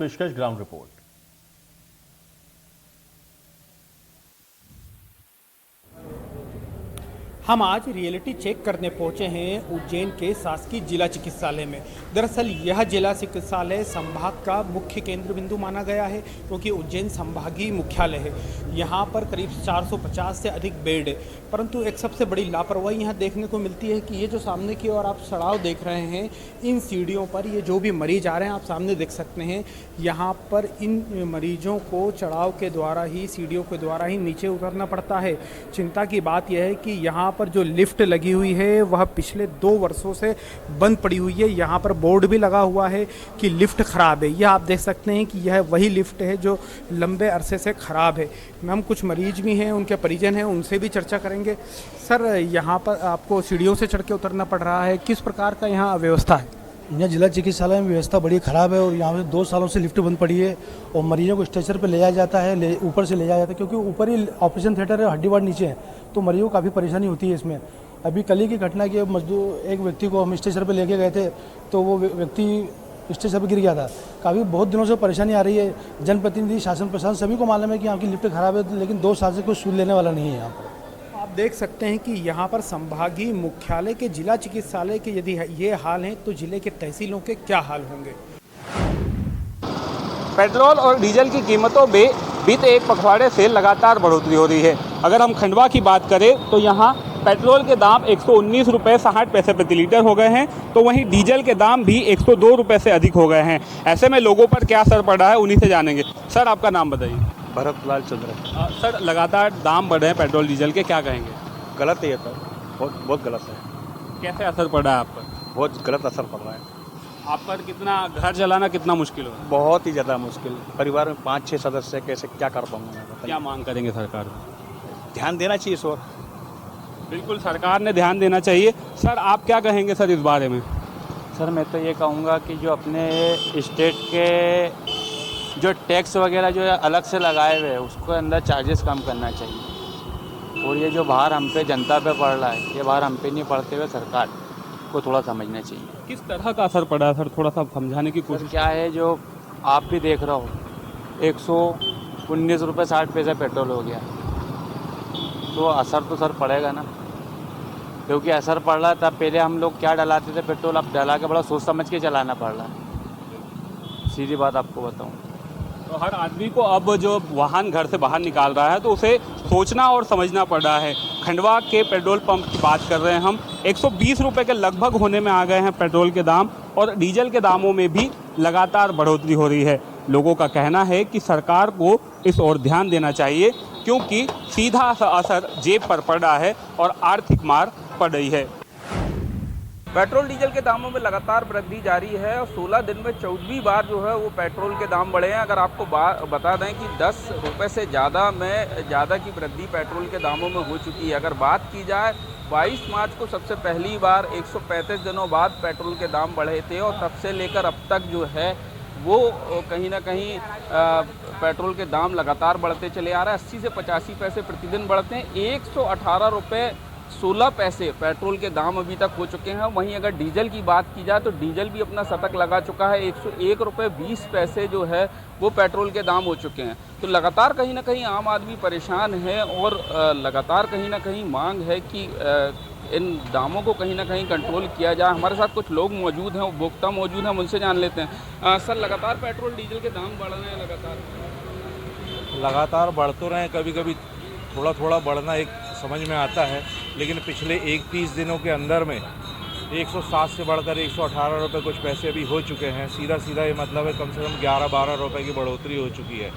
पेशकश ground report. हम आज रियलिटी चेक करने पहुंचे हैं उज्जैन के शासकीय जिला चिकित्सालय में। दरअसल यह जिला चिकित्सालय संभाग का मुख्य केंद्र बिंदु माना गया है क्योंकि उज्जैन संभागीय मुख्यालय है। यहाँ पर करीब 450 से अधिक बेड है, परंतु एक सबसे बड़ी लापरवाही यहाँ देखने को मिलती है कि ये जो सामने की ओर आप सड़ाव देख रहे हैं, इन सीढ़ियों पर ये जो भी मरीज आ रहे हैं, आप सामने देख सकते हैं, यहाँ पर इन मरीजों को चढ़ाव के द्वारा ही, सीढ़ियों के द्वारा ही नीचे उतरना पड़ता है। चिंता की बात यह है कि यहाँ पर जो लिफ्ट लगी हुई है वह पिछले 2 वर्षों से बंद पड़ी हुई है। यहाँ पर बोर्ड भी लगा हुआ है कि लिफ्ट ख़राब है। यह आप देख सकते हैं कि यह वही लिफ्ट है जो लंबे अरसे से ख़राब है। हम कुछ मरीज भी हैं, उनके परिजन हैं, उनसे भी चर्चा करेंगे। सर, यहाँ पर आपको सीढ़ियों से चढ़ के उतरना पड़ रहा है, किस प्रकार का यहाँ व्यवस्था है? यहाँ जिला चिकित्सालय में व्यवस्था बड़ी ख़राब है और यहाँ पे 2 सालों से लिफ्ट बंद पड़ी है और मरीजों को स्ट्रेचर पे ले जाया जाता है, ऊपर से ले जाया जाता है क्योंकि ऊपर ही ऑपरेशन थिएटर है, हड्डी वार्ड नीचे है, तो मरीजों को काफ़ी परेशानी होती है इसमें। अभी कल ही की घटना की मजदूर एक व्यक्ति को हम स्ट्रेचर पे लेके गए थे तो वो व्यक्ति स्ट्रेचर पर गिर गया था। काफ़ी बहुत दिनों से परेशानी आ रही है। जनप्रतिनिधि, शासन प्रशासन सभी को मालूम है कि यहाँ की लिफ्ट ख़राब है, लेकिन 2 साल से कोई सूद लेने वाला नहीं है यहाँ पर। आप देख सकते हैं कि यहाँ पर संभागीय मुख्यालय के जिला चिकित्सालय के यदि ये हाल हैं तो जिले के तहसीलों के क्या हाल होंगे? पेट्रोल और डीजल की कीमतों में बीते एक पखवाड़े से लगातार बढ़ोतरी हो रही है। अगर हम खंडवा की बात करें तो यहाँ पेट्रोल के दाम 119 रुपये 60 पैसे प्रति लीटर हो गए हैं, तो वहीं डीजल के दाम भी 102 रुपये से अधिक हो गए हैं। ऐसे में लोगों पर क्या असर पड़ रहा है, उन्हीं से जानेंगे। सर, आपका नाम बताइए। भरतलाल चंद्र। सर, लगातार दाम बढ़े हैं पेट्रोल डीजल के, क्या कहेंगे? गलत है ये तो, बहुत गलत है। कैसे असर पड़ रहा है आप पर? बहुत गलत असर पड़ रहा है। आप पर कितना, घर चलाना कितना मुश्किल हो रहा है? बहुत ही ज़्यादा मुश्किल। परिवार में 5-6 सदस्य, कैसे क्या कर पाऊँगा मैं, बताइए। क्या मांग करेंगे सरकार को? ध्यान देना चाहिए इस ओर। बिल्कुल, सरकार ने ध्यान देना चाहिए। सर, आप क्या कहेंगे सर इस बारे में? सर, मैं तो ये कहूँगा कि जो अपने स्टेट के जो टैक्स वगैरह जो अलग से लगाए हुए हैं उसको अंदर चार्जेस कम करना चाहिए, और ये जो भार हम पे, जनता पे पड़ रहा है, ये भार हम पे नहीं पड़ते हुए सरकार को थोड़ा समझना चाहिए। किस तरह का असर पड़ा है सर, थोड़ा सा समझाने की कोशिश। क्या है, जो आप भी देख रहे हो, 119 रुपये 60 पैसे पेट्रोल हो गया, तो असर तो सर पड़ेगा ना, क्योंकि असर पड़ रहा है। तब पहले हम लोग क्या डलाते थे पेट्रोल, अब डला के बड़ा सोच समझ के चलाना पड़ रहा है। सीधी बात आपको बताऊँ तो हर आदमी को अब जो वाहन घर से बाहर निकाल रहा है तो उसे सोचना और समझना पड़ रहा है। खंडवा के पेट्रोल पंप की बात कर रहे हैं हम, 120 रुपये के लगभग होने में आ गए हैं पेट्रोल के दाम, और डीजल के दामों में भी लगातार बढ़ोतरी हो रही है। लोगों का कहना है कि सरकार को इस ओर ध्यान देना चाहिए क्योंकि सीधा असर जेब पर पड़ रहा है और आर्थिक मार पड़ रही है। पेट्रोल डीजल के दामों में लगातार वृद्धि जारी है और 16 दिन में 14वीं बार जो है वो पेट्रोल के दाम बढ़े हैं। अगर आपको बता दें कि 10 रुपये से ज़्यादा की वृद्धि पेट्रोल के दामों में हो चुकी है। अगर बात की जाए, 22 मार्च को सबसे पहली बार 135 दिनों बाद पेट्रोल के दाम बढ़े थे और तब से लेकर अब तक जो है वो कहीं ना कहीं पेट्रोल के दाम लगातार बढ़ते चले आ रहा है। 80 से 85 पैसे प्रतिदिन बढ़ते हैं। 118 रुपये 16 पैसे पेट्रोल के दाम अभी तक हो चुके हैं। वहीं अगर डीजल की बात की जाए तो डीजल भी अपना शतक लगा चुका है। 101 रुपये 20 पैसे जो है वो पेट्रोल के दाम हो चुके हैं। तो लगातार कहीं ना कहीं आम आदमी परेशान है और लगातार कहीं ना कहीं मांग है कि इन दामों को कहीं ना कहीं कंट्रोल किया जाए। हमारे साथ कुछ लोग मौजूद हैं, उपभोक्ता मौजूद हैं, उनसे जान लेते हैं। सर, लगातार पेट्रोल डीजल के दाम बढ़ रहे हैं, लगातार बढ़ तो रहे हैं, कभी कभी थोड़ा थोड़ा बढ़ना एक समझ में आता है, लेकिन पिछले 31 दिनों के अंदर में 107 से बढ़कर 118 रुपये कुछ पैसे अभी हो चुके हैं। सीधा ये मतलब है कम से कम 11-12 रुपये की बढ़ोतरी हो चुकी है।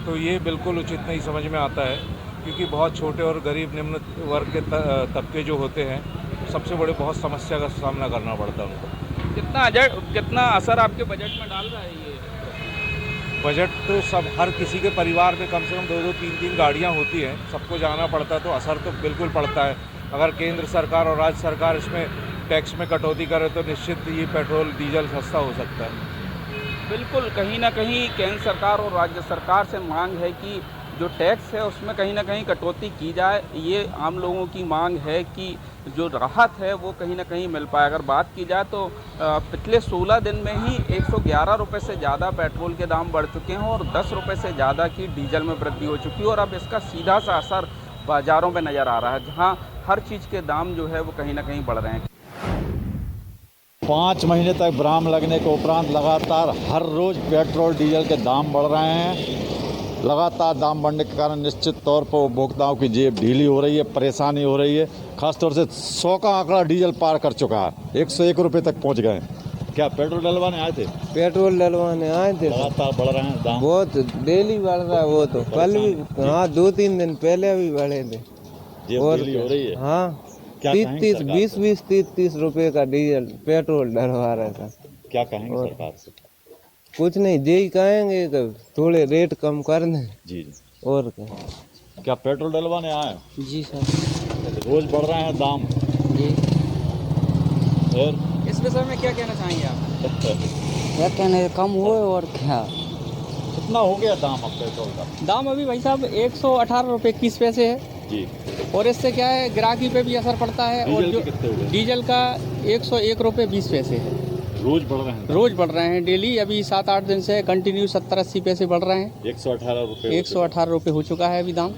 तो ये बिल्कुल उचित नहीं समझ में आता है, क्योंकि बहुत छोटे और गरीब निम्न वर्ग के तबके जो होते हैं, सबसे बड़े बहुत समस्या का सामना करना पड़ता है उनको। कितना असर आपके बजट में डाल रहा है ये? बजट तो सब, हर किसी के परिवार में कम से कम 2-2, 3-3 गाड़ियाँ होती हैं, सबको जाना पड़ता है, तो असर तो बिल्कुल पड़ता है। अगर केंद्र सरकार और राज्य सरकार इसमें टैक्स में कटौती करे तो निश्चित ये पेट्रोल डीजल सस्ता हो सकता है। बिल्कुल, कहीं ना कहीं केंद्र सरकार और राज्य सरकार से मांग है कि जो टैक्स है उसमें कहीं ना कहीं कटौती की जाए। ये आम लोगों की मांग है कि जो राहत है वो कहीं ना कहीं मिल पाए। अगर बात की जाए तो पिछले 16 दिन में ही 111 रुपये से ज़्यादा पेट्रोल के दाम बढ़ चुके हैं और 10 रुपये से ज़्यादा की डीजल में वृद्धि हो चुकी है और अब इसका सीधा सा असर बाज़ारों में नज़र आ रहा है, जहाँ हर चीज़ के दाम जो है वो कहीं ना कहीं बढ़ रहे हैं। 5 महीने तक विराम लगने के उपरांत लगातार हर रोज़ पेट्रोल डीजल के दाम बढ़ रहे हैं। लगातार दाम बढ़ने के कारण निश्चित तौर पर उपभोक्ताओं की जेब ढीली हो रही है, परेशानी हो रही है। खासतौर से 100 का आंकड़ा डीजल पार कर चुका है, 101 रुपये तक पहुंच गए। क्या पेट्रोल डलवाने आए थे? पेट्रोल डलवाने आए थे। लगातार बढ़ रहे हैं दाम, बहुत डेली बढ़ रहा है वो तो। कल भी, हाँ 2-3 दिन पहले भी बढ़े थे। जेब ढीली हो रही है। हाँ, क्या 20-30 रुपए का डीजल पेट्रोल डलवा रहा था। क्या कहेंगे सरकार से? कुछ नहीं, यही कहेंगे कि थोड़े रेट कम कर दें। जी और क्या पेट्रोल डलवाने आए? जी सर। रोज बढ़ रहे हैं दाम जी। और इस विषय में क्या कहना चाहेंगे आप? क्या कहने, कम हुए और क्या। कितना हो गया दाम अब पेट्रोल का? दाम अभी भाई साहब 118 रुपये 21 पैसे है जी। और इससे क्या है, ग्राहकी पे भी असर पड़ता है। और जो कितने हो गए? डीजल का 101 रुपये 20 पैसे है। रोज बढ़ रहे हैं? रोज बढ़ रहे हैं, डेली अभी 7-8 दिन से कंटिन्यू 70-80 पैसे बढ़ रहे हैं। 118 रुपये 118 रुपये हो चुका है अभी दाम।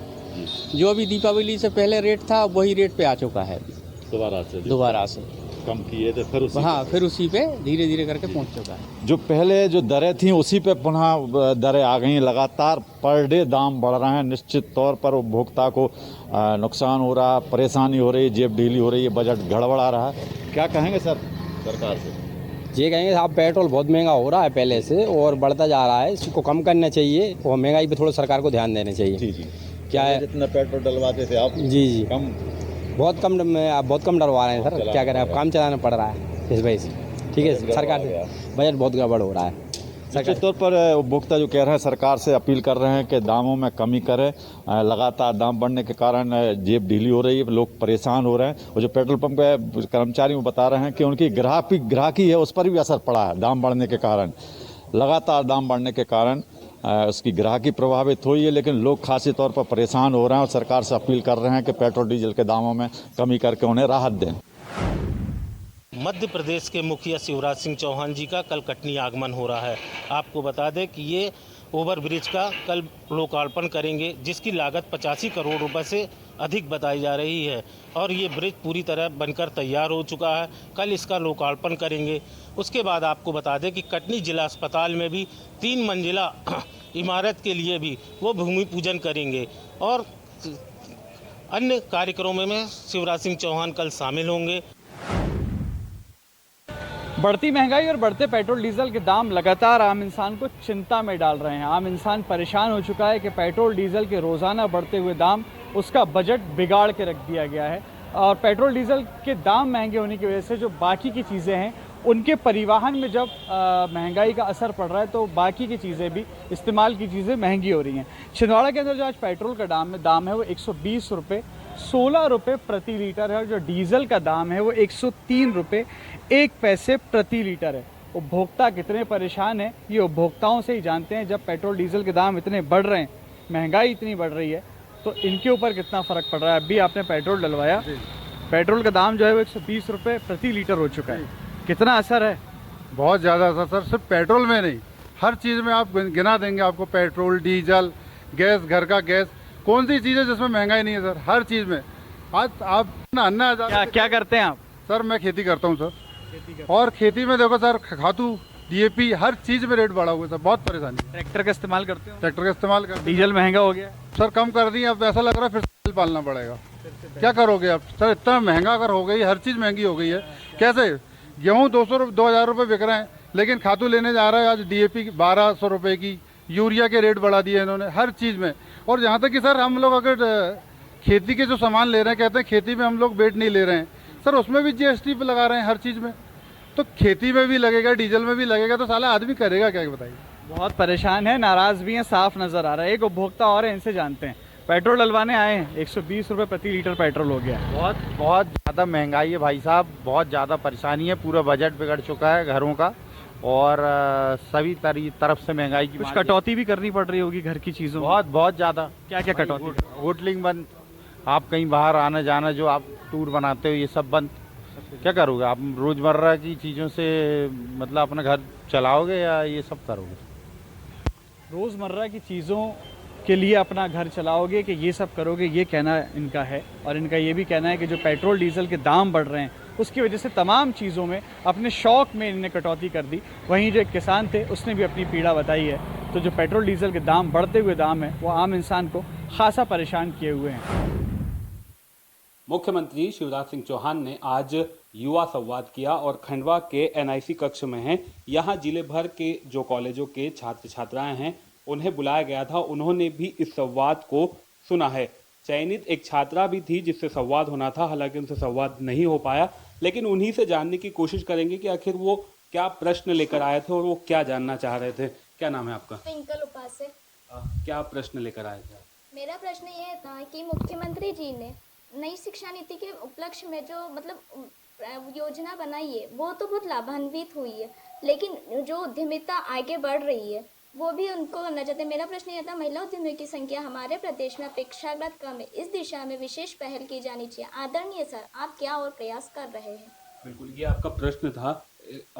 जो अभी दीपावली से पहले रेट था वही रेट पे आ चुका है दोबारा से कम किए थे फिर हाँ, फिर उसी पे धीरे धीरे करके पहुंच चुका है। जो पहले जो दरें थी उसी पे पुनः दरें आ गई। लगातार पर डे दाम बढ़ रहे हैं। निश्चित तौर पर उपभोक्ता को नुकसान हो रहा है, परेशानी हो रही है, जेब ढीली हो रही है, बजट गड़बड़ा रहा है। क्या कहेंगे सर सरकार से? ये कहेंगे साहब, पेट्रोल बहुत महंगा हो रहा है पहले से और बढ़ता जा रहा है, इसको कम करना चाहिए और महंगाई पे थोड़ा सरकार को ध्यान देना चाहिए। जी जी। क्या है, जितना पेट्रोल डलवाते थे आप? जी जी, कम, बहुत कम डलवा रहे हैं सर। क्या करें, अब काम चलाना पड़ रहा है इस वजह से। ठीक है, सरकार से बजट बहुत गड़बड़ हो रहा है। निश्चित तौर पर उपभोक्ता जो कह रहे हैं, सरकार से अपील कर रहे हैं कि दामों में कमी करें। लगातार दाम बढ़ने के कारण जेब ढीली हो रही है, लोग परेशान हो रहे हैं। और जो पेट्रोल पंप के कर्मचारी वो बता रहे हैं कि उनकी ग्राहकी है उस पर भी असर पड़ा है दाम बढ़ने के कारण। लगातार दाम बढ़ने के कारण उसकी ग्राहकी प्रभावित हुई है, लेकिन लोग खासी तौर पर परेशान हो रहे हैं और सरकार से अपील कर रहे हैं कि पेट्रोल डीजल के दामों में कमी करके उन्हें राहत दें। मध्य प्रदेश के मुखिया शिवराज सिंह चौहान जी का कल कटनी आगमन हो रहा है। आपको बता दें कि ये ओवरब्रिज का कल लोकार्पण करेंगे, जिसकी लागत 85 करोड़ रुपए से अधिक बताई जा रही है और ये ब्रिज पूरी तरह बनकर तैयार हो चुका है। कल इसका लोकार्पण करेंगे। उसके बाद आपको बता दें कि कटनी जिला अस्पताल में भी 3 मंजिला इमारत के लिए भी वो भूमि पूजन करेंगे और अन्य कार्यक्रमों में शिवराज सिंह चौहान कल शामिल होंगे। बढ़ती महंगाई और बढ़ते पेट्रोल डीजल के दाम लगातार आम इंसान को चिंता में डाल रहे हैं। आम इंसान परेशान हो चुका है कि पेट्रोल डीजल के रोज़ाना बढ़ते हुए दाम उसका बजट बिगाड़ के रख दिया गया है और पेट्रोल डीजल के दाम महंगे होने की वजह से जो बाकी की चीज़ें हैं उनके परिवहन में जब महंगाई का असर पड़ रहा है तो बाकी की चीज़ें भी, इस्तेमाल की चीज़ें महंगी हो रही हैं। छिंदवाड़ा के अंदर जो आज पेट्रोल का दाम है वो 120 रुपये 16 रुपये प्रति लीटर है और जो डीजल का दाम है वो 103 रुपये 1 पैसे प्रति लीटर है। उपभोक्ता कितने परेशान हैं ये उपभोक्ताओं से ही जानते हैं। जब पेट्रोल डीजल के दाम इतने बढ़ रहे हैं, महंगाई इतनी बढ़ रही है, तो इनके ऊपर कितना फ़र्क पड़ रहा है। अभी आपने पेट्रोल डलवाया, पेट्रोल का दाम जो है वो 120 रुपये प्रति लीटर हो चुका है। कितना असर है? बहुत ज़्यादा असर सर। सिर्फ पेट्रोल में नहीं, हर चीज़ में आप गिना देंगे आपको, पेट्रोल, डीजल, गैस, घर का गैस, कौन सी चीज़ है जिसमें महंगाई नहीं है सर? हर चीज़ में। आज आप अन्ना क्या करते हैं आप? सर मैं खेती करता हूँ सर। और खेती में देखो सर, खातू, DAP, हर चीज़ में रेट बढ़ा हुआ है सर। बहुत परेशानी। ट्रैक्टर का इस्तेमाल करते हो? ट्रैक्टर का इस्तेमाल कर। डीजल महंगा हो गया सर, कम कर दी। अब ऐसा लग रहा है फिर से पालना पड़ेगा। क्या करोगे आप सर? इतना महंगा अगर हो गई, हर चीज़ महंगी हो गई है। कैसे? गेहूँ 2,000 रुपये बिक रहे हैं, लेकिन खातू लेने जा रहा है आज DAP 1,200 रुपये की। यूरिया के रेट बढ़ा दिए इन्होंने हर चीज़ में। और यहाँ तक कि सर हम लोग अगर खेती के जो सामान ले रहे हैं, कहते हैं खेती में हम लोग वेट नहीं ले रहे हैं सर, उसमें भी GST पे लगा रहे हैं हर चीज़ में। तो खेती में भी लगेगा, डीजल में भी लगेगा, तो साला आदमी करेगा क्या बताइए? बहुत परेशान है, नाराज़ भी हैं, साफ नज़र आ रहा है। एक उपभोक्ता और है, इनसे जानते हैं। पेट्रोल डलवाने आए हैं, 120 रुपये प्रति लीटर पेट्रोल हो गया। बहुत ज़्यादा महंगाई है भाई साहब, बहुत ज़्यादा परेशानी है। पूरा बजट बिगड़ चुका है घरों का और सभी तरफ से महंगाई की। कुछ कटौती भी करनी पड़ रही होगी घर की चीज़ों में? बहुत ज़्यादा। क्या क्या कटौती? होटलिंग बंद, आप कहीं बाहर आना जाना जो आप टूर बनाते हो ये सब बंद। क्या करोगे आप? रोज़मर्रा की चीज़ों से मतलब अपना घर चलाओगे या ये सब करोगे? रोज़मर्रा की चीज़ों के लिए अपना घर चलाओगे कि ये सब करोगे, ये कहना इनका है। और इनका ये भी कहना है कि जो पेट्रोल डीजल के दाम बढ़ रहे हैं उसकी वजह से तमाम चीज़ों में अपने शौक में इन्होंने कटौती कर दी। वहीं जो एक किसान थे उसने भी अपनी पीड़ा बताई है। तो जो पेट्रोल डीजल के दाम बढ़ते हुए दाम है वो आम इंसान को खासा परेशान किए हुए हैं। मुख्यमंत्री शिवराज सिंह चौहान ने आज युवा संवाद किया और खंडवा के एनआईसी कक्ष में हैं। यहाँ जिले भर के जो कॉलेजों के छात्र छात्राएं हैं उन्हें बुलाया गया था। उन्होंने भी इस संवाद को सुना है। चयनित एक छात्रा भी थी जिससे संवाद होना था, हालांकि उनसे संवाद नहीं हो पाया, लेकिन उन्हीं से जानने की कोशिश करेंगे कि आखिर वो क्या प्रश्न लेकर आए थे और वो क्या जानना चाह रहे थे। क्या नाम है आपका? ट्विंकल उपासे। क्या प्रश्न लेकर आए थे? मेरा प्रश्न ये था कि मुख्यमंत्री जी ने नई शिक्षा नीति के उपलक्ष्य में जो मतलब योजना बनाई है वो तो बहुत लाभान्वित हुई है, लेकिन जो उद्यमिता आगे बढ़ रही है वो भी उनको करना चाहते हैं। मेरा प्रश्न यह था, महिला उद्यमियों की संख्या हमारे प्रदेश में अपेक्षाकृत कम है, इस दिशा में विशेष पहल की जानी चाहिए। आदरणीय सर, आप क्या और प्रयास कर रहे हैं? बिल्कुल, ये आपका प्रश्न था।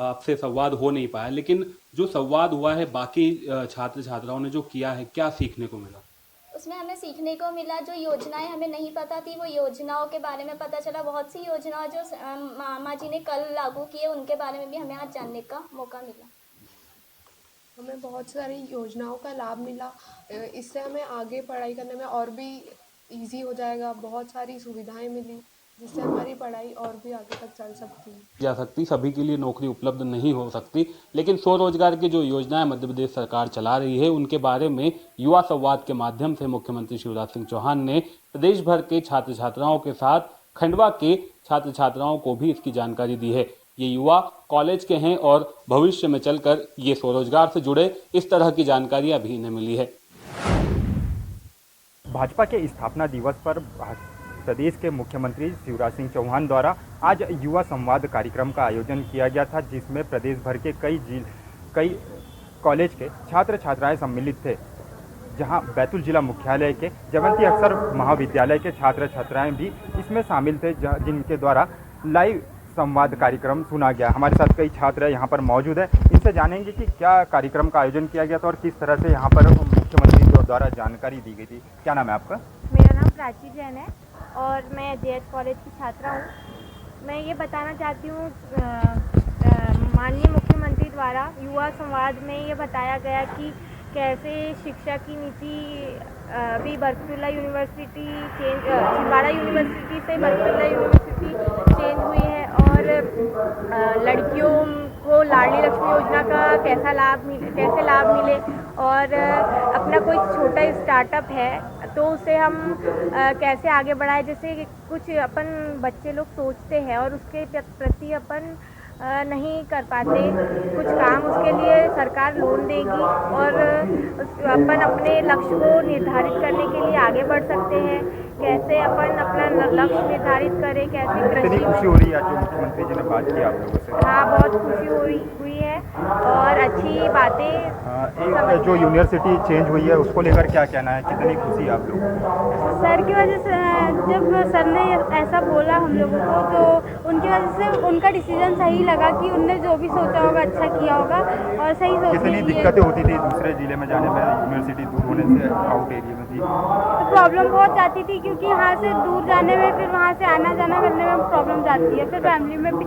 आपसे संवाद हो नहीं पाया, लेकिन जो संवाद हुआ है बाकी छात्र छात्राओं ने जो किया है, क्या सीखने को मिला? उसमें हमें सीखने को मिला, जो योजनाएं हमें नहीं पता थी वो योजनाओं के बारे में पता चला। बहुत सी योजनाएं जो मामा जी ने कल लागू की है उनके बारे में भी हमें आज जानने का मौका मिला। हमें बहुत सारी योजनाओं का लाभ मिला, इससे हमें आगे पढ़ाई करने में और भी इजी हो जाएगा। बहुत सारी सुविधाएं मिली जिससे हमारी पढ़ाई और भी आगे तक चल सकती है। जा सकती, सभी के लिए नौकरी उपलब्ध नहीं हो सकती, लेकिन स्वरोजगार की जो योजनाएं मध्य प्रदेश सरकार चला रही है उनके बारे में युवा संवाद के माध्यम से मुख्यमंत्री शिवराज सिंह चौहान ने प्रदेश भर के छात्र छात्राओं के साथ खंडवा के छात्र छात्राओं को भी इसकी जानकारी दी है। ये युवा कॉलेज के हैं और भविष्य में चलकर ये स्वरोजगार से जुड़े, इस तरह की जानकारियां भी इन्हें मिली है। भाजपा के स्थापना दिवस पर प्रदेश के मुख्यमंत्री शिवराज सिंह चौहान द्वारा आज युवा संवाद कार्यक्रम का आयोजन किया गया था, जिसमें प्रदेश भर के कई कॉलेज के छात्र छात्राएं सम्मिलित थे। जहां बैतूल जिला मुख्यालय के जयवंती अक्षर महाविद्यालय के छात्र छात्राएं भी इसमें शामिल थे, जिनके द्वारा लाइव संवाद कार्यक्रम सुना गया। हमारे साथ कई छात्र यहाँ पर मौजूद है, इनसे जानेंगे कि क्या कार्यक्रम का आयोजन किया गया था और किस तरह से यहाँ पर मुख्यमंत्री द्वारा जानकारी दी गई थी। क्या नाम है आपका? मेरा नाम प्राची जैन है और मैं जेएच कॉलेज की छात्रा हूँ। मैं ये बताना चाहती हूँ, माननीय मुख्यमंत्री द्वारा युवा संवाद में ये बताया गया कि कैसे शिक्षा की नीति अभी बरकतुल्ला यूनिवर्सिटी छिंदवाड़ा यूनिवर्सिटी से बरकतुल्ला यूनिवर्सिटी चेंज हुई है और लड़कियों को लाडली लक्ष्मी योजना का कैसे लाभ मिले और अपना कोई छोटा स्टार्टअप है तो उसे हम कैसे आगे बढ़ाएं। जैसे कुछ अपन बच्चे लोग सोचते हैं और उसके प्रति अपन नहीं कर पाते कुछ काम, उसके लिए सरकार लोन देगी और अपन अपने लक्ष्य को निर्धारित करने के लिए आगे बढ़ सकते हैं। कैसे अपन अपना लक्ष्य निर्धारित करें, कैसे कितनी खुशी हो रही है जो मुख्यमंत्री जी ने बात की आप लोगों से? हाँ, बहुत खुशी हुई है और अच्छी बातें। एक जो यूनिवर्सिटी चेंज हुई है उसको लेकर क्या कहना है, कितनी खुशी आप लोग? सर की वजह से, जब सर ने ऐसा बोला हम लोगों को तो उनकी वजह से उनका डिसीजन सही लगा कि उनने जो भी सोचा होगा अच्छा किया होगा और सही सोच। कितनी दिक्कतें होती थी दूसरे जिले में जाने में, यूनिवर्सिटी दूर होने से आउट एरिया में थी? तो प्रॉब्लम बहुत जाती थी क्योंकि यहाँ से दूर जाने में, फिर वहाँ से आना जाना करने में प्रॉब्लम जाती है। फिर फैमिली में भी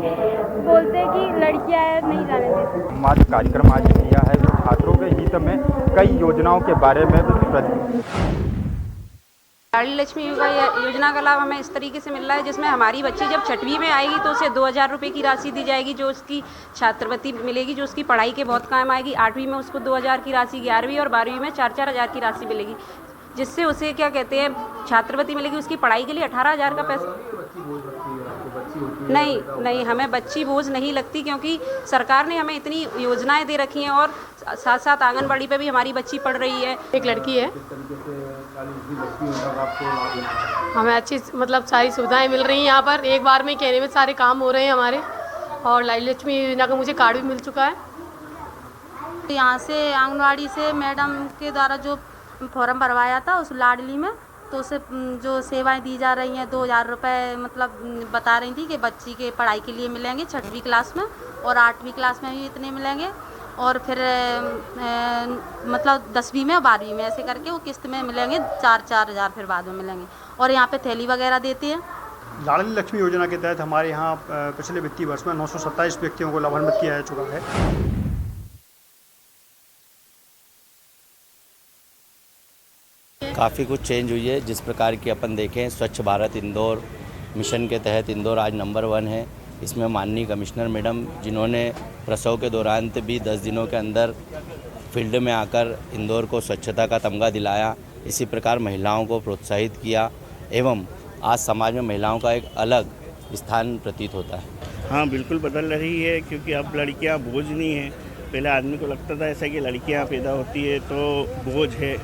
बोलते हैं कि लड़कियाँ नहीं जाने देती। समाज कार्यक्रम आज किया है छात्रों के हित में कई योजनाओं के बारे में। लाडली लक्ष्मी योजना का लाभ हमें इस तरीके से मिल रहा है जिसमें हमारी बच्ची जब 6वीं में आएगी तो उसे 2000 रुपये की राशि दी जाएगी जो उसकी छात्रवृत्ति मिलेगी, जो उसकी पढ़ाई के बहुत काम आएगी। 8वीं में उसको 2000 की राशि, 11वीं और 12वीं में 4-4 हज़ार की राशि मिलेगी, जिससे उसे क्या कहते हैं छात्रवृत्ति मिलेगी। उसकी पढ़ाई के लिए 18,000 का पैसा नहीं, हमें बच्ची बोझ नहीं लगती क्योंकि सरकार ने हमें इतनी योजनाएं दे रखी हैं और साथ साथ आंगनबाड़ी पे भी हमारी बच्ची पढ़ रही है। एक लड़की है, हमें अच्छी मतलब सारी सुविधाएं मिल रही हैं यहाँ पर, एक बार में कहने में सारे काम हो रहे हैं हमारे। और लाडली लक्ष्मी योजना का मुझे कार्ड भी मिल चुका है। यहाँ से आंगनबाड़ी से मैडम के द्वारा जो फॉर्म भरवाया था उस लाडली में, तो उसे जो सेवाएं दी जा रही हैं 2000 रुपये मतलब बता रही थी कि बच्ची के पढ़ाई के लिए मिलेंगे 6वीं क्लास में, और 8वीं क्लास में भी इतने मिलेंगे, और फिर मतलब 10वीं में और 12वीं में ऐसे करके वो किस्त में मिलेंगे 4-4 हज़ार फिर बाद में मिलेंगे। और यहाँ पे थैली वगैरह देती हैं। लाडली लक्ष्मी योजना के तहत हमारे यहाँ पिछले वित्तीय वर्ष में 927 व्यक्तियों को लाभान्वित किया जा चुका है। काफ़ी कुछ चेंज हुई है। जिस प्रकार की अपन देखें, स्वच्छ भारत इंदौर मिशन के तहत इंदौर आज नंबर 1 है। इसमें माननीय कमिश्नर मैडम, जिन्होंने प्रसव के दौरान भी 10 दिनों के अंदर फील्ड में आकर इंदौर को स्वच्छता का तमगा दिलाया, इसी प्रकार महिलाओं को प्रोत्साहित किया एवं आज समाज में महिलाओं का एक अलग स्थान प्रतीत होता है। हाँ, बिल्कुल बदल रही है, क्योंकि अब लड़कियां बोझ नहीं हैं। पहले आदमी को लगता था ऐसा कि लड़कियां पैदा होती है तो बोझ है,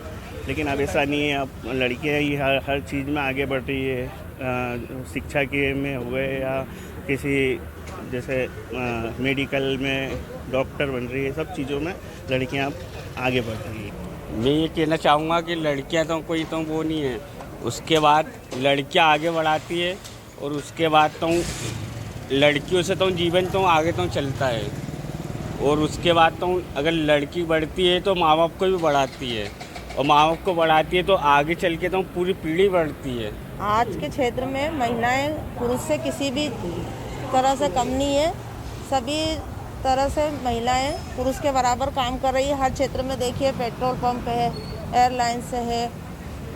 लेकिन अब ऐसा नहीं है। अब लड़कियां ही हर चीज़ में आगे बढ़ रही है। शिक्षा के में हो गए या किसी जैसे मेडिकल में डॉक्टर बन रही है, सब चीज़ों में लड़कियां अब आगे बढ़ रही है। मैं ये कहना चाहूँगा कि लड़कियां तो कोई तो वो नहीं है, उसके बाद लड़कियां आगे बढ़ाती है, और उसके बाद तो लड़कियों से तो जीवन तो आगे तो चलता है, और उसके बाद तो अगर लड़की बढ़ती है तो माँ बाप को भी बढ़ाती है, और माँ बाप को बढ़ाती है तो आगे चल के तो पूरी पीढ़ी बढ़ती है। आज के क्षेत्र में महिलाएं पुरुष से किसी भी तरह से कम नहीं है। सभी तरह से महिलाएं पुरुष के बराबर काम कर रही है। हर क्षेत्र में देखिए, पेट्रोल पंप है, एयरलाइंस है,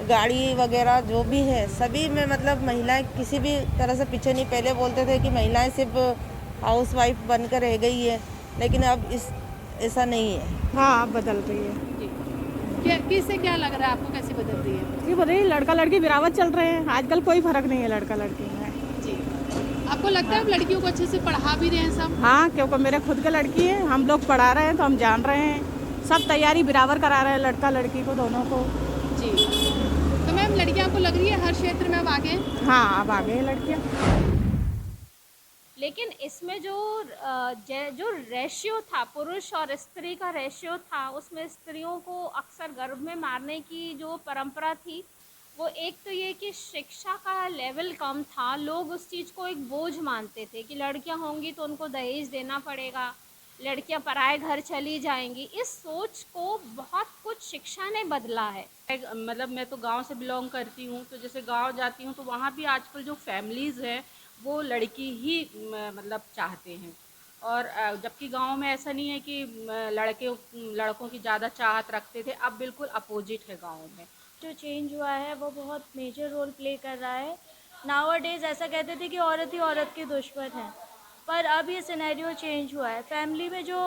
गाड़ी वगैरह जो भी है, सभी में मतलब महिलाएं किसी भी तरह से पीछे नहीं। पहले बोलते थे कि महिलाएं सिर्फ हाउसवाइफ बनकर रह गई है, लेकिन अब ऐसा नहीं है। हाँ, बदल रही है। किससे क्या लग रहा है आपको, कैसे बदल रही है? ये बताइए, लड़का लड़की बराबर चल रहे हैं आजकल, कोई फर्क नहीं है लड़का लड़की में। जी, आपको लगता है आप लड़कियों को अच्छे से पढ़ा भी रहे हैं सब? हाँ, क्योंकि मेरे खुद के लड़की है, हम लोग पढ़ा रहे हैं तो हम जान रहे हैं। सब तैयारी बराबर करा रहे हैं लड़का लड़की को, दोनों को। जी, तो मैम लड़कियाँ आपको लग रही है हर क्षेत्र में अब आगे? हाँ, अब आगे है लड़कियाँ। लेकिन इसमें जो रेशियो था, पुरुष और स्त्री का रेशियो था, उसमें स्त्रियों को अक्सर गर्भ में मारने की जो परंपरा थी, वो एक तो ये कि शिक्षा का लेवल कम था। लोग उस चीज़ को एक बोझ मानते थे कि लड़कियां होंगी तो उनको दहेज देना पड़ेगा, लड़कियां पराए घर चली जाएंगी। इस सोच को बहुत कुछ शिक्षा ने बदला है। मतलब मैं तो गांव से बिलोंग करती हूँ, तो जैसे गांव जाती हूँ तो वहाँ भी आजकल जो फैमिलीज़ हैं वो लड़की ही मतलब चाहते हैं, और जबकि गांव में ऐसा नहीं है कि लड़कों की ज़्यादा चाहत रखते थे। अब बिल्कुल अपोजिट है गाँव में। जो चेंज हुआ है वो बहुत मेजर रोल प्ले कर रहा है। नाउअडेज ऐसा कहते थे कि औरत ही औरत के दुश्मन है, पर अब ये सिनेरियो चेंज हुआ है। फैमिली में जो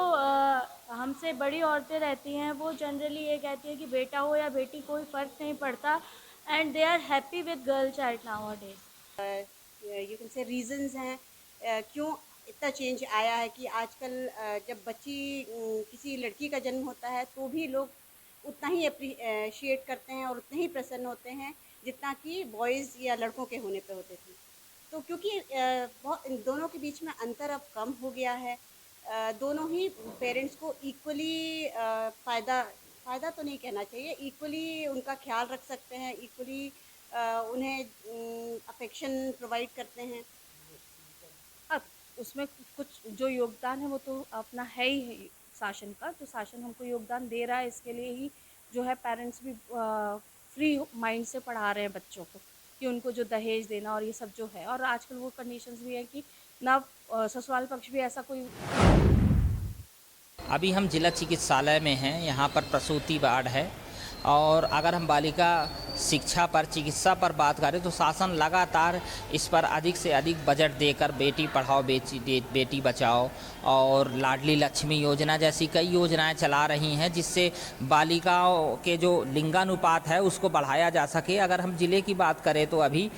हमसे बड़ी औरतें रहती हैं वो जनरली ये कहती है कि बेटा हो या बेटी कोई फ़र्क नहीं पड़ता, and they are happy with girl child nowadays. You can say reasons हैं क्यों इतना चेंज आया है कि आजकल जब किसी लड़की का जन्म होता है तो भी लोग उतना ही अप्रिशिएट करते हैं और उतने ही प्रसन्न होते हैं जितना कि बॉयज़ या लड़कों के होने पे होते थे। तो क्योंकि बहुत इन दोनों के बीच में अंतर अब कम हो गया है, दोनों ही पेरेंट्स को इक्वली फ़ायदा तो नहीं कहना चाहिए, इक्वली उनका ख्याल रख सकते हैं, इक्वली उन्हें अफेक्शन प्रोवाइड करते हैं। अब उसमें कुछ जो योगदान है वो तो अपना है ही है शासन का, तो शासन हमको योगदान दे रहा है। इसके लिए ही जो है पेरेंट्स भी फ्री माइंड से पढ़ा रहे हैं बच्चों को कि उनको जो दहेज देना और ये सब जो है, और आजकल वो कंडीशंस भी है कि ना ससुराल पक्ष भी ऐसा कोई। अभी हम जिला चिकित्सालय में हैं, यहाँ पर प्रसूति वार्ड है, और अगर हम बालिका शिक्षा पर, चिकित्सा पर बात करें तो शासन लगातार इस पर अधिक से अधिक बजट देकर बेटी पढ़ाओ बेटी बचाओ और लाडली लक्ष्मी योजना जैसी कई योजनाएं चला रही हैं, जिससे बालिकाओं के जो लिंगानुपात है उसको बढ़ाया जा सके। अगर हम ज़िले की बात करें तो अभी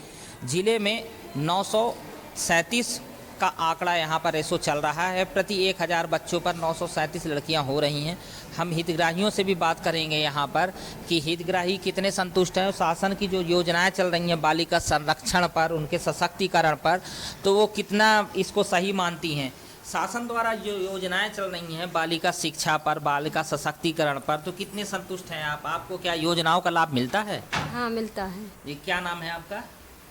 ज़िले में 937 का आंकड़ा यहाँ पर रेशो चल रहा है, प्रति 1000 बच्चों पर 937 लड़कियाँ हो रही हैं। हम हितग्राहियों से भी बात करेंगे यहाँ पर कि हितग्राही कितने संतुष्ट हैं शासन की जो योजनाएं चल रही हैं बालिका संरक्षण पर, उनके सशक्तिकरण पर, तो वो कितना इसको सही मानती हैं। शासन द्वारा जो योजनाएं चल रही हैं बालिका शिक्षा पर, बालिका सशक्तिकरण पर, तो कितने संतुष्ट हैं आप? आपको क्या योजनाओं का लाभ मिलता है? हाँ मिलता है। जी, क्या नाम है आपका?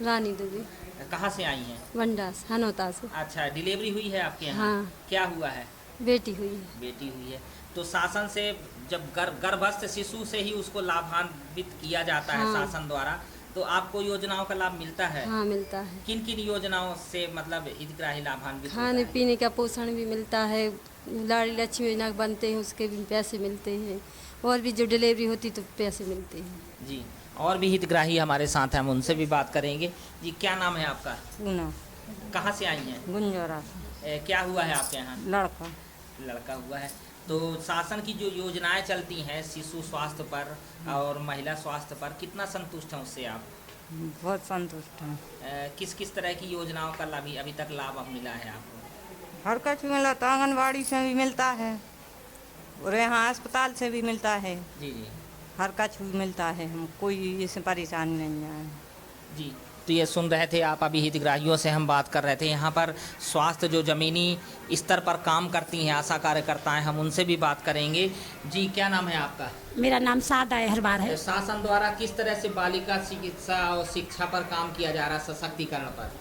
रानी देवी। कहाँ से आई हैं? वंडा हनौता से। अच्छा, डिलीवरी हुई है आपके यहाँ? हाँ। क्या हुआ है? बेटी हुई है। बेटी हुई है। तो शासन से जब गर्भस्थ शिशु से ही उसको लाभान्वित किया जाता है शासन द्वारा, तो आपको योजनाओं का लाभ मिलता है? हाँ मिलता है। किन किन योजनाओं से मतलब हितग्राही लाभान्वित? खाने पीने का पोषण भी मिलता है, लाड़ी लक्ष्मी योजना बनते हैं उसके भी पैसे मिलते हैं, और भी जो डिलीवरी होती तो पैसे मिलते हैं। जी, और भी हितग्राही हमारे साथ हैं, हम उनसे भी बात करेंगे। जी, क्या नाम है आपका? गुना। कहाँ से आई हैं? गुंजौरा। क्या हुआ है आपके यहाँ? लड़का हुआ है। तो शासन की जो योजनाएं चलती हैं शिशु स्वास्थ्य पर और महिला स्वास्थ्य पर, कितना संतुष्ट हैं उससे आप? बहुत संतुष्ट हैं। किस किस तरह की योजनाओं का लाभ अभी तक लाभ मिला है आपको? हर कुछ मिला था, आंगनबाड़ी से भी मिलता है और यहाँ अस्पताल से भी मिलता है। जी जी, हर कुछ भी मिलता है, हम कोई इससे परेशानी नहीं है। जी, तो ये सुन रहे थे आप, अभी हितग्राहियों से हम बात कर रहे थे। यहाँ पर स्वास्थ्य जो ज़मीनी स्तर पर काम करती हैं आशा कार्यकर्ताएं, हम उनसे भी बात करेंगे। जी, क्या नाम है आपका? मेरा नाम सादा अहरबार है। शासन द्वारा किस तरह से बालिका चिकित्सा और शिक्षा पर काम किया जा रहा है, सशक्तिकरण पर?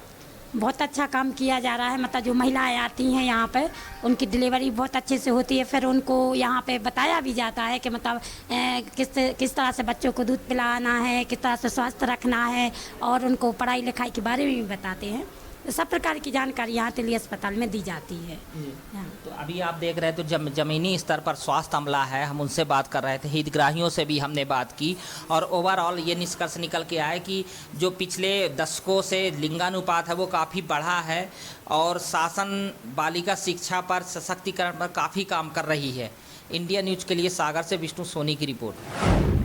बहुत अच्छा काम किया जा रहा है। मतलब जो महिलाएं आती हैं यहाँ पे, उनकी डिलीवरी बहुत अच्छे से होती है। फिर उनको यहाँ पे बताया भी जाता है कि मतलब किस तरह से बच्चों को दूध पिलाना है, किस तरह से स्वस्थ रखना है, और उनको पढ़ाई लिखाई के बारे में भी बताते हैं। सब प्रकार की जानकारी यहाँ के लिए अस्पताल में दी जाती है। तो अभी आप देख रहे थे ज़मीनी स्तर पर स्वास्थ्य अमला है, हम उनसे बात कर रहे थे, हितग्राहियों से भी हमने बात की, और ओवरऑल ये निष्कर्ष निकल के आया कि जो पिछले दशकों से लिंगानुपात है वो काफ़ी बढ़ा है और शासन बालिका शिक्षा पर, सशक्तिकरण पर काफ़ी काम कर रही है। इंडिया न्यूज़ के लिए सागर से विष्णु सोनी की रिपोर्ट।